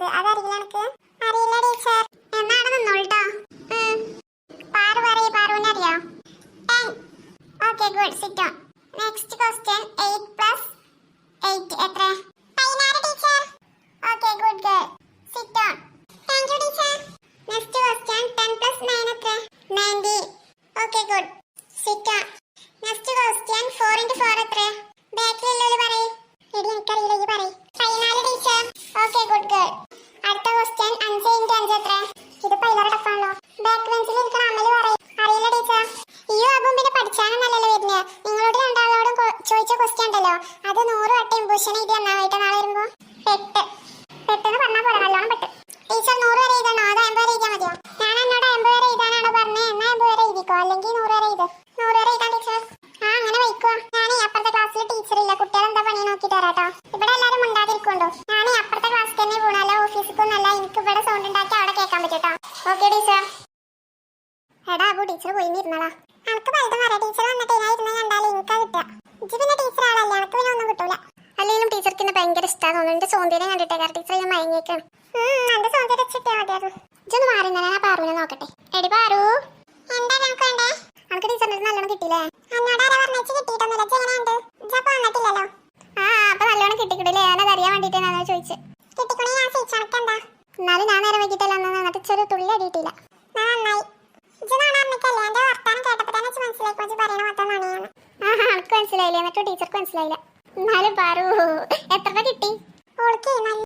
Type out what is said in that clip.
പറഞ്ഞത് അതറിയില്ല എനിക്ക്. അറിയില്ല ടീച്ചർ. എന്നാണ് നിന്നോളട്ടോ. പാറു പറയ്, പാറുവിനെ അറിയോ? 10. Okay good, sit down. Next question 8 + 8 എത്ര? 16 teacher. Okay good girl, sit down. Thank you teacher. Next question 10 + 9 എത്ര? 19. Okay good, sit down. Next question 4 × 4 എത്ര? ബാക്കിലുള്ളവർ പറയ്. എടി എനിക്കറിയില്ല, ഈ പറയ്. 14 ടീച്ചർ. Okay good girl. അടുത്ത ക്വസ്റ്റ്യൻ 5 × 5 എത്ര? ഇത് പൈലറെ ടഫാണല്ലോ. ബാക്ക് ബെഞ്ചിൽ ഇരിക്കണ അമ്മല് പറയ്. അറിയില്ല ടീച്ചർ. ഈ ആകും പിന്നെ പഠിച്ചാണെന്നല്ലല്ലോ വരുന്നത്. നിങ്ങളോട് രണ്ടാളോടും ചോദിച്ച ക്വസ്റ്റ്യൻ ഉണ്ടല്ലോ, അത് 100 വട്ടം ഇംപൂഷൻ എഴുതി എന്നായിട്ട് നാളെ വരുമ്പോ. പെട്ടെന്ന് പറഞ്ഞാൽ പോലെ നല്ലോണം പെട്ട്. ടീച്ചർ 100 വരെ എഴുതണോ അതോ 50 വരെ എഴുതിയാൽ മതിയോ? ഞാൻ എന്നോട് 50 വരെ എഴുതാനാണോ പറഞ്ഞത്? എന്നാ 50 വരെ എഴുതിക്കോ, അല്ലെങ്കിൽ 100 വരെ എഴുത്. 100 വരെ എഴുതാൻ ടീച്ചർ. അങ്ങനെ വയ്ക്കുക. ഞാൻ അപ്പുറത്തെ ക്ലാസ്സിൽ ടീച്ചർ ഇല്ല, കുട്ടികൾ എന്താ പണി നോക്കിട്ട് തരാട്ടോ. ഇവിടെ എല്ലാവരും ഉണ്ടാതിരിക്കുണ്ടോ. ഞാൻ അപ്പുറത്തെ ക്ലാസ്സിൽ തന്നെ പോകണല്ലോ, ഓഫീസിക്കൊന്നല്ല. എനിക്ക് ഇവിടെ സൗണ്ട് ഉണ്ടാക്കി അവിടെ കേൾക്കാൻ പറ്റൂട്ടോ. Okay teacher. എടാ അബു, ടീച്ചർ പോയി ഇരുന്നടാ. എനിക്ക് പലതും പറയാം. ടീച്ചർ വന്നിട്ട് ഞാൻ ഇരുന്ന് കണ്ടാലും എനിക്കാ കിട്ടുക. ഇജ്ജ് പിന്നെ ടീച്ചർ ആളല്ലേ, എനിക്ക് പിന്നെ ഒന്നും കിട്ടൂല. അല്ലെങ്കിലും ടീച്ചർക്ക് ഇന്ന് ഭയങ്കര ഇഷ്ടമാണ് തോന്നുന്നു. എന്റെ സൗന്ദര്യം കണ്ടിട്ടേ കാരണം ടീച്ചർ ഞാൻ മയങ്ങിയേക്കാണ്. എന്റെ സൗന്ദര്യം വെച്ചിട്ടേ മതിയായിരുന്നു. ഇജ്ജൊന്ന് മാറി ഞാൻ ആ പാറുവിനെ നോക്കട്ടെ. എടി പാറു, എന്താ നമുക്ക് വേണ്ടേ? നമുക്ക് ടീച്ചറിന്റെ നല്ലോണം കിട്ടിയില്ലേ? എന്നോട് ആരാ പറഞ്ഞിട്ട് കിട്ടിയിട്ടൊന്നുമില്ല. എങ്ങനെയുണ്ട്? ഇജ്ജപ്പൊ വന്നിട്ടില്ലല്ലോ. അപ്പൊ നല്ലോണം കിട്ടിക്കിടില്ലേ? ഞാനത് അറിയാൻ വേണ്ടിട്ടാണ് ചോദിച്ചത്. കിട്ടിക്കണേ ഞാൻ ചോദിച്ചാണെന്താ? എന്നാലും ഞാൻ നേരം വൈകിട്ടല്ല എന്നിട്ട് ചെറിയ തുള്ളി അടിയിട്ടില്ല. നന്നായി. എന്റെ വർത്താനം കേട്ടപ്പോ തന്നെ മനസ്സിലാക്കി പറയണ മൊത്തം നണിയാണ്. എനിക്ക് മനസ്സിലായില്ലേ, എന്നിട്ട് ടീച്ചർക്ക് മനസ്സിലായില്ല. എന്നാലും പാറു എത്ര കിട്ടി? ഓൾക്ക്